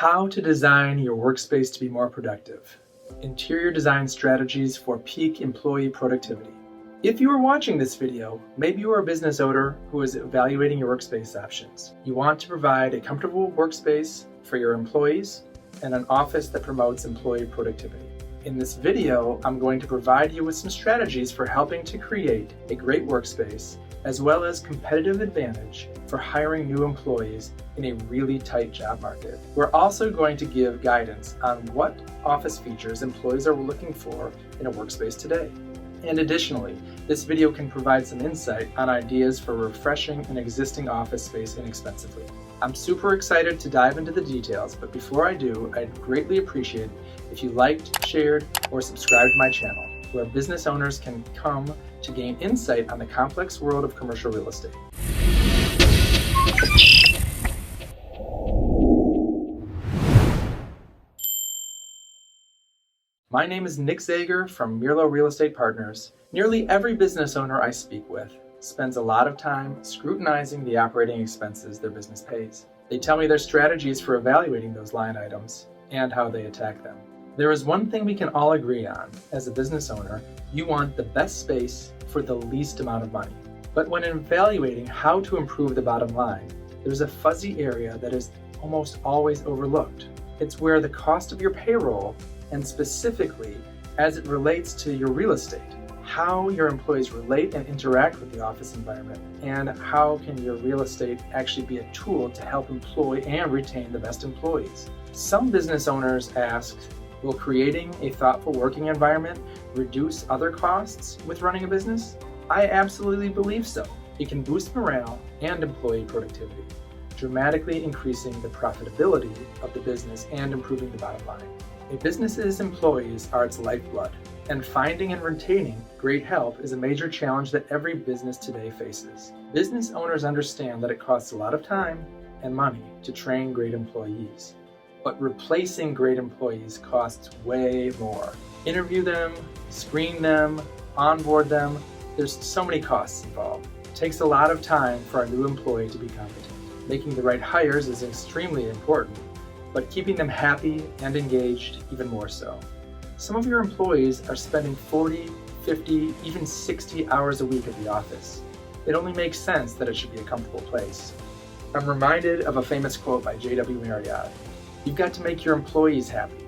How to design your workspace to be more productive. Interior design strategies for peak employee productivity. If you are watching this video, maybe you are a business owner who is evaluating your workspace options. You want to provide a comfortable workspace for your employees and an office that promotes employee productivity. In this video, I'm going to provide you with some strategies for helping to create a great workspace, as well as competitive advantage for hiring new employees in a really tight job market. We're also going to give guidance on what office features employees are looking for in a workspace today. And additionally, this video can provide some insight on ideas for refreshing an existing office space inexpensively. I'm super excited to dive into the details, but before I do, I'd greatly appreciate if you liked, shared, or subscribed to my channel, where business owners can come to gain insight on the complex world of commercial real estate. My name is Nick Zager from Mirlo Real Estate Partners. Nearly every business owner I speak with spends a lot of time scrutinizing the operating expenses their business pays. They tell me their strategies for evaluating those line items and how they attack them. There is one thing we can all agree on. As a business owner, you want the best space for the least amount of money. But when evaluating how to improve the bottom line, there's a fuzzy area that is almost always overlooked. It's where the cost of your payroll, and specifically as it relates to your real estate, how your employees relate and interact with the office environment, and how can your real estate actually be a tool to help employ and retain the best employees. Some business owners ask, will creating a thoughtful working environment reduce other costs with running a business? I absolutely believe so. It can boost morale and employee productivity, dramatically increasing the profitability of the business and improving the bottom line. A business's employees are its lifeblood, and finding and retaining great help is a major challenge that every business today faces. Business owners understand that it costs a lot of time and money to train great employees, but replacing great employees costs way more. Interview them, screen them, onboard them. There's so many costs involved. It takes a lot of time for a new employee to be competent. Making the right hires is extremely important, but keeping them happy and engaged even more so. Some of your employees are spending 40, 50, even 60 hours a week at the office. It only makes sense that it should be a comfortable place. I'm reminded of a famous quote by J.W. Marriott. You've got to make your employees happy.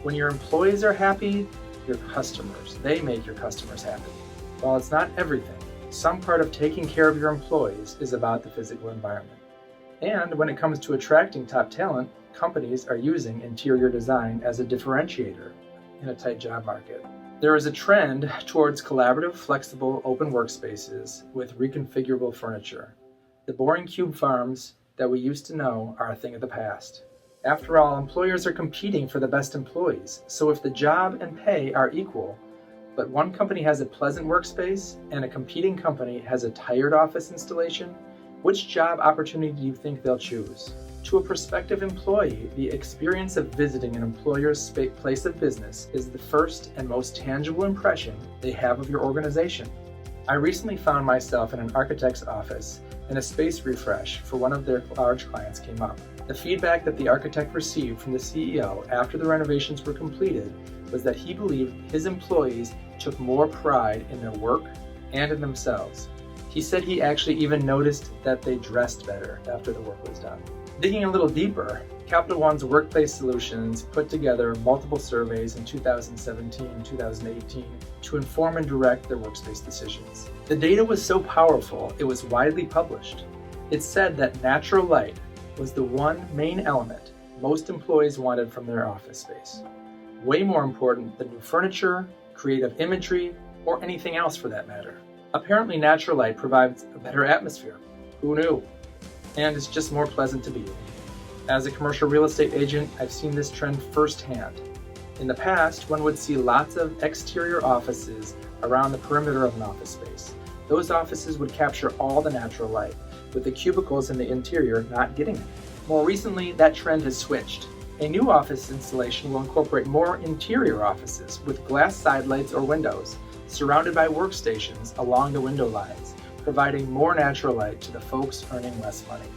When your employees are happy, your customers, they make your customers happy. While it's not everything, some part of taking care of your employees is about the physical environment. And when it comes to attracting top talent, companies are using interior design as a differentiator in a tight job market. There is a trend towards collaborative, flexible, open workspaces with reconfigurable furniture. The boring cube farms that we used to know are a thing of the past. After all, employers are competing for the best employees, so if the job and pay are equal, but one company has a pleasant workspace and a competing company has a tired office installation, which job opportunity do you think they'll choose? To a prospective employee, the experience of visiting an employer's place of business is the first and most tangible impression they have of your organization. I recently found myself in an architect's office and a space refresh for one of their large clients came up. The feedback that the architect received from the CEO after the renovations were completed was that he believed his employees took more pride in their work and in themselves. He said he actually even noticed that they dressed better after the work was done. Digging a little deeper, Capital One's Workplace Solutions put together multiple surveys in 2017 and 2018 to inform and direct their workspace decisions. The data was so powerful, it was widely published. It said that natural light was the one main element most employees wanted from their office space. Way more important than new furniture, creative imagery, or anything else for that matter. Apparently, natural light provides a better atmosphere. Who knew? And it's just more pleasant to be in. As a commercial real estate agent, I've seen this trend firsthand. In the past, one would see lots of exterior offices around the perimeter of an office space. Those offices would capture all the natural light, with the cubicles in the interior not getting it. More recently, that trend has switched. A new office installation will incorporate more interior offices with glass side lights or windows, surrounded by workstations along the window lines, providing more natural light to the folks earning less money.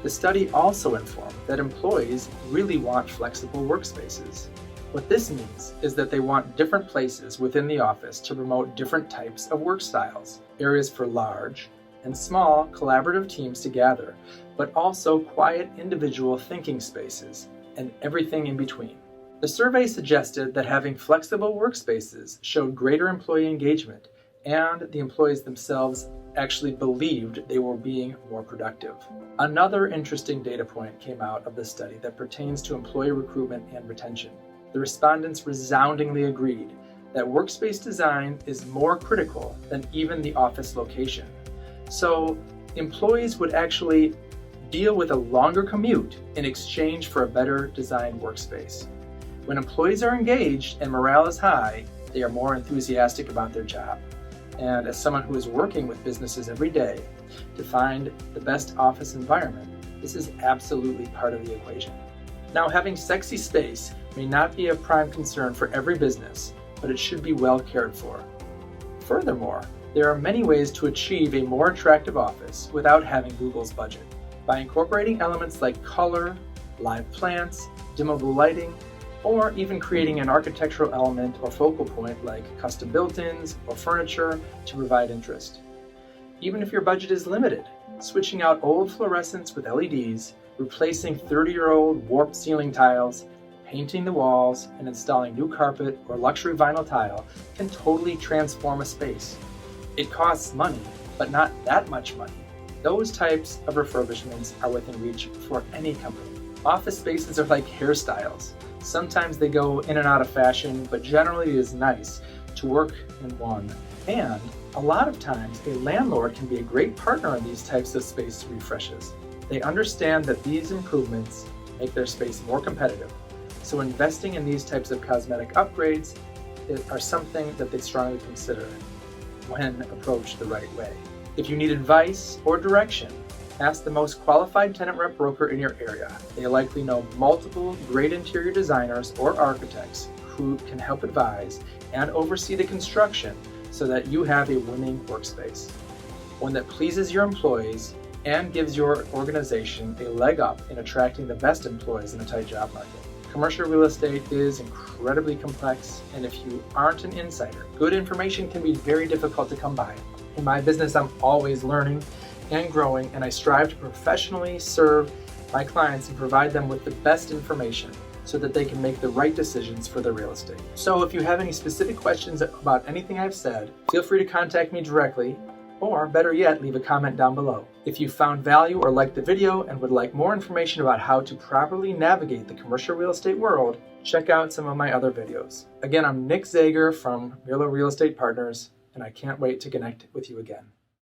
The study also informed that employees really want flexible workspaces. What this means is that they want different places within the office to promote different types of work styles, areas for large and small collaborative teams to gather, but also quiet individual thinking spaces and everything in between. The survey suggested that having flexible workspaces showed greater employee engagement, and the employees themselves actually believed they were being more productive. Another interesting data point came out of the study that pertains to employee recruitment and retention. The respondents resoundingly agreed that workspace design is more critical than even the office location. So employees would actually deal with a longer commute in exchange for a better designed workspace. When employees are engaged and morale is high, they are more enthusiastic about their job. And as someone who is working with businesses every day to find the best office environment, this is absolutely part of the equation. Now, having sexy space may not be a prime concern for every business, but it should be well cared for. Furthermore, there are many ways to achieve a more attractive office without having Google's budget. By incorporating elements like color, live plants, dimmable lighting, or even creating an architectural element or focal point like custom built-ins or furniture to provide interest. Even if your budget is limited, switching out old fluorescents with LEDs, replacing 30-year-old warped ceiling tiles, painting the walls, and installing new carpet or luxury vinyl tile can totally transform a space. It costs money, but not that much money. Those types of refurbishments are within reach for any company. Office spaces are like hairstyles. Sometimes they go in and out of fashion, but generally it is nice to work in one. And a lot of times, a landlord can be a great partner in these types of space refreshes. They understand that these improvements make their space more competitive. So investing in these types of cosmetic upgrades are something that they strongly consider when approached the right way. If you need advice or direction, ask the most qualified tenant rep broker in your area. They likely know multiple great interior designers or architects who can help advise and oversee the construction so that you have a winning workspace, one that pleases your employees and gives your organization a leg up in attracting the best employees in a tight job market. Commercial real estate is incredibly complex, and if you aren't an insider, good information can be very difficult to come by. In my business, I'm always learning and growing, and I strive to professionally serve my clients and provide them with the best information so that they can make the right decisions for their real estate. So if you have any specific questions about anything I've said, feel free to contact me directly, or better yet, leave a comment down below. If you found value or liked the video and would like more information about how to properly navigate the commercial real estate world, check out some of my other videos. Again, I'm Nick Zager from Mirlo Real Estate Partners, and I can't wait to connect with you again.